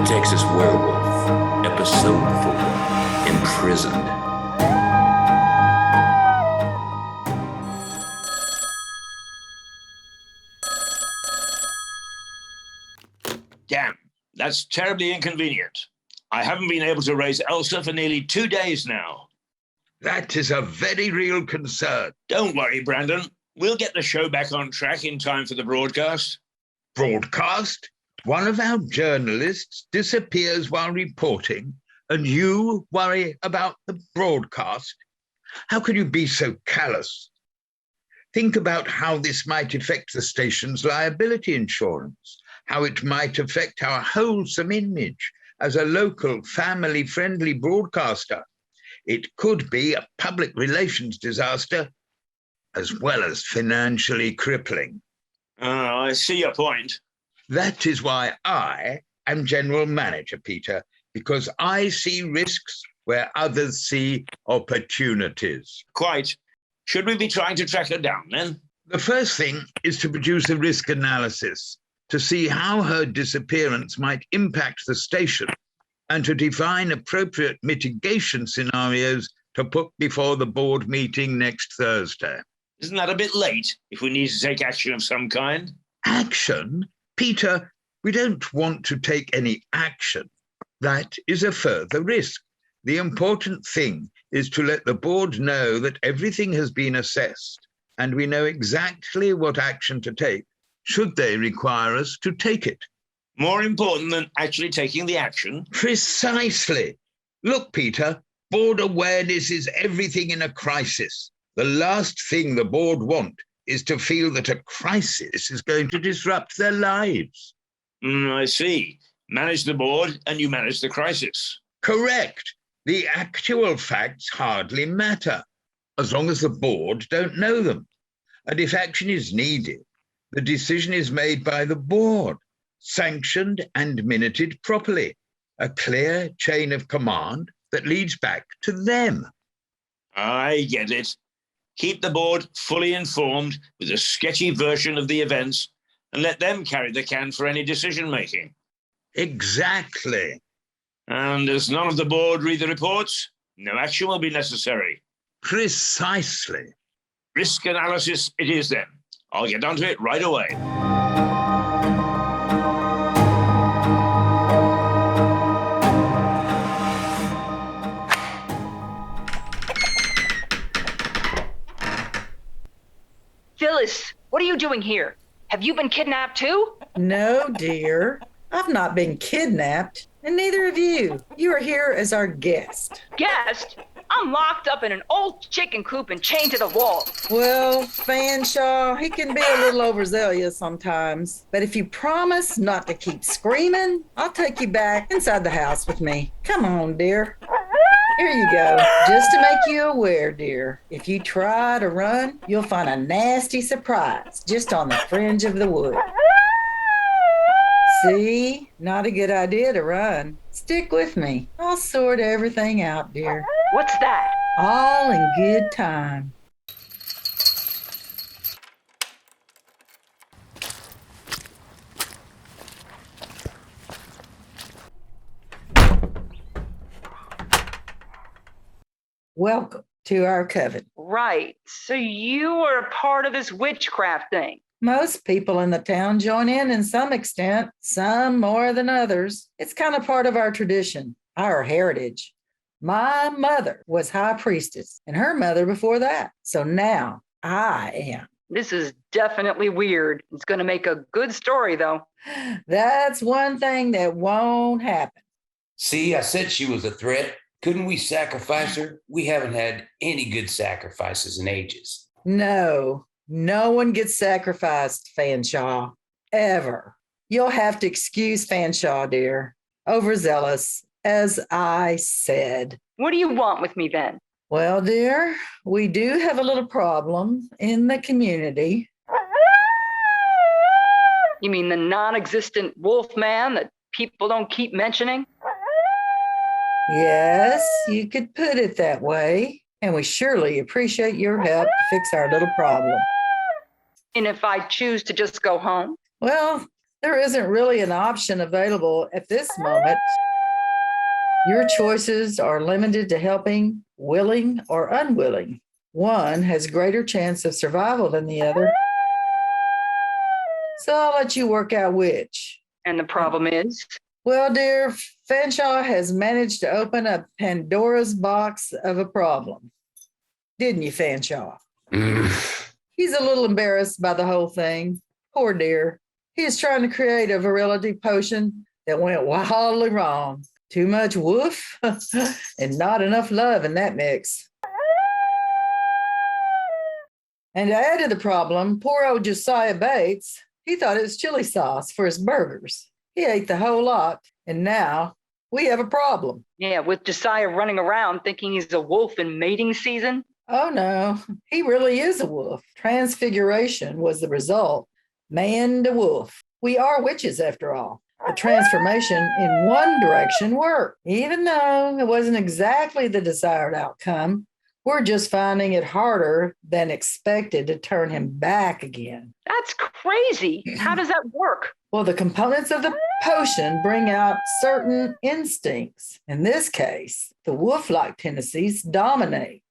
Texas Werewolf, Episode 4, Imprisoned. Damn, that's terribly inconvenient. I haven't been able to raise Elsa for nearly 2 days now. That is a very real concern. Don't worry, Brandon. We'll get the show back on track in time for the broadcast. Broadcast? One of our journalists disappears while reporting, and you worry about the broadcast? How can you be so callous? Think about how this might affect the station's liability insurance, how it might affect our wholesome image as a local, family-friendly broadcaster. It could be a public relations disaster, as well as financially crippling. I see your point. That is why I am general manager, Peter, because I see risks where others see opportunities. Quite. Should we be trying to track her down, then? The first thing is to produce a risk analysis to see how her disappearance might impact the station and to define appropriate mitigation scenarios to put before the board meeting next Thursday. Isn't that a bit late if we need to take action of some kind? Action? Peter, we don't want to take any action. That is a further risk. The important thing is to let the board know that everything has been assessed and we know exactly what action to take should they require us to take it. More important than actually taking the action? Precisely. Look, Peter, board awareness is everything in a crisis. The last thing the board want is to feel that a crisis is going to disrupt their lives. I see. Manage the board and you manage the crisis. Correct. The actual facts hardly matter, as long as the board don't know them. And if action is needed, the decision is made by the board, sanctioned and minuted properly, a clear chain of command that leads back to them. I get it. Keep the board fully informed with a sketchy version of the events and let them carry the can for any decision-making. Exactly. And as none of the board read the reports, no action will be necessary. Precisely. Risk analysis it is then. I'll get onto it right away. Phyllis, what are you doing here? Have you been kidnapped too? No, dear. I've not been kidnapped, and neither have you. You are here as our guest. Guest? I'm locked up in an old chicken coop and chained to the wall. Well, Fanshaw, he can be a little overzealous sometimes. But if you promise not to keep screaming, I'll take you back inside the house with me. Come on, dear. Here you go. Just to make you aware, dear, if you try to run, you'll find a nasty surprise just on the fringe of the wood. See? Not a good idea to run. Stick with me. I'll sort everything out, dear. What's that? All in good time. Welcome to our coven. Right. So you are a part of this witchcraft thing. Most people in the town join in some extent, some more than others. It's kind of part of our tradition, our heritage. My mother was high priestess, and her mother before that. So now I am. This is definitely weird. It's going to make a good story, though. That's one thing that won't happen. See, I said she was a threat. Couldn't we sacrifice her? We haven't had any good sacrifices in ages. No one gets sacrificed, Fanshaw, ever. You'll have to excuse Fanshaw, dear. Overzealous, as I said. What do you want with me then? Well, dear, we do have a little problem in the community. You mean the non-existent wolf man that people don't keep mentioning? Yes, you could put it that way. And we surely appreciate your help to fix our little problem. And if I choose to just go home? Well, There isn't really an option available at this moment. Your choices are limited to helping, willing or unwilling. One has greater chance of survival than the other. So I'll let you work out which. And the problem is? Well, dear, Fanshaw has managed to open a Pandora's box of a problem. Didn't you, Fanshaw? He's a little embarrassed by the whole thing. Poor dear. He is trying to create a virility potion that went wildly wrong. Too much woof and not enough love in that mix. And to add to the problem, poor old Josiah Bates, he thought it was chili sauce for his burgers. He ate the whole lot, and now we have a problem. Yeah, with Josiah running around thinking he's a wolf in mating season. Oh, no, he really is a wolf. Transfiguration was the result. Man to wolf. We are witches, after all. The transformation in one direction worked. Even though it wasn't exactly the desired outcome, we're just finding it harder than expected to turn him back again. That's crazy. How does that work? Well, the components of the potion bring out certain instincts. In this case, the wolf-like tendencies dominate.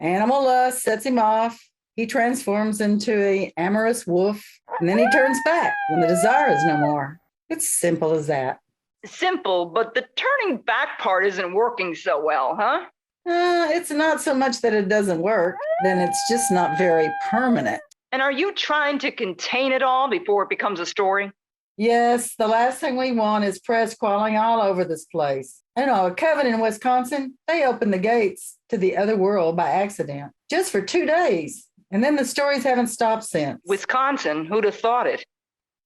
Animal lust sets him off. He transforms into an amorous wolf, and then he turns back when the desire is no more. It's simple as that. Simple, but the turning back part isn't working so well, huh? It's not so much that it doesn't work, then it's just not very permanent. And are you trying to contain it all before it becomes a story? Yes, the last thing we want is press crawling all over this place. I know, a coven in Wisconsin, they opened the gates to the other world by accident, just for 2 days. And then the stories haven't stopped since. Wisconsin, who'd have thought it?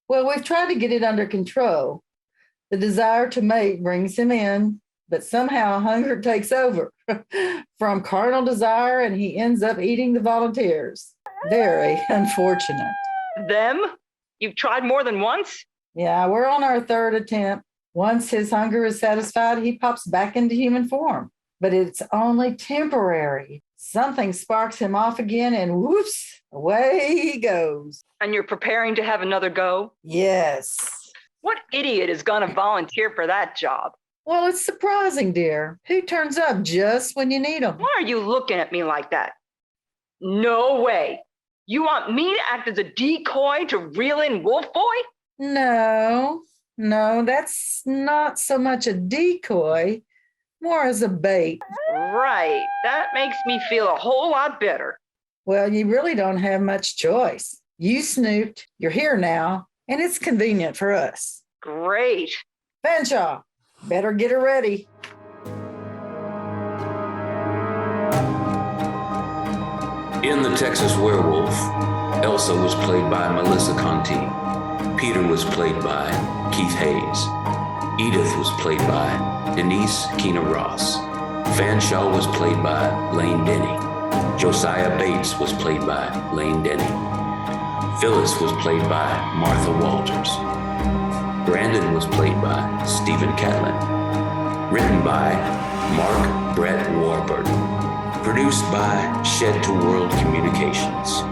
Well, we've tried to get it under control. The desire to mate brings him in, but somehow hunger takes over from carnal desire, and he ends up eating the volunteers. Very unfortunate. Them? You've tried more than once? Yeah, we're on our third attempt. Once his hunger is satisfied, he pops back into human form, but it's only temporary. Something sparks him off again, and whoops, away he goes. And you're preparing to have another go? Yes. What idiot is going to volunteer for that job? Well, it's surprising, dear. Who turns up just when you need them? Why are you looking at me like that? No way. You want me to act as a decoy to reel in Wolf Boy? No, that's not so much a decoy, more as a bait. Right. That makes me feel a whole lot better. Well, you really don't have much choice. You snooped, you're here now, and it's convenient for us. Great. Fanshaw, better get her ready. In The Texas Werewolf, Elsa was played by Melissa Conti. Peter was played by Keith Hayes. Edith was played by Denise Keena-Ross. Fanshaw was played by Lane Denney. Josiah Bates was played by Lane Denney. Phyllis was played by Martha Walters. Brandon was played by Stephen Catlin. Written by Mark Brett-Warburton. Produced by Shed to World Communications.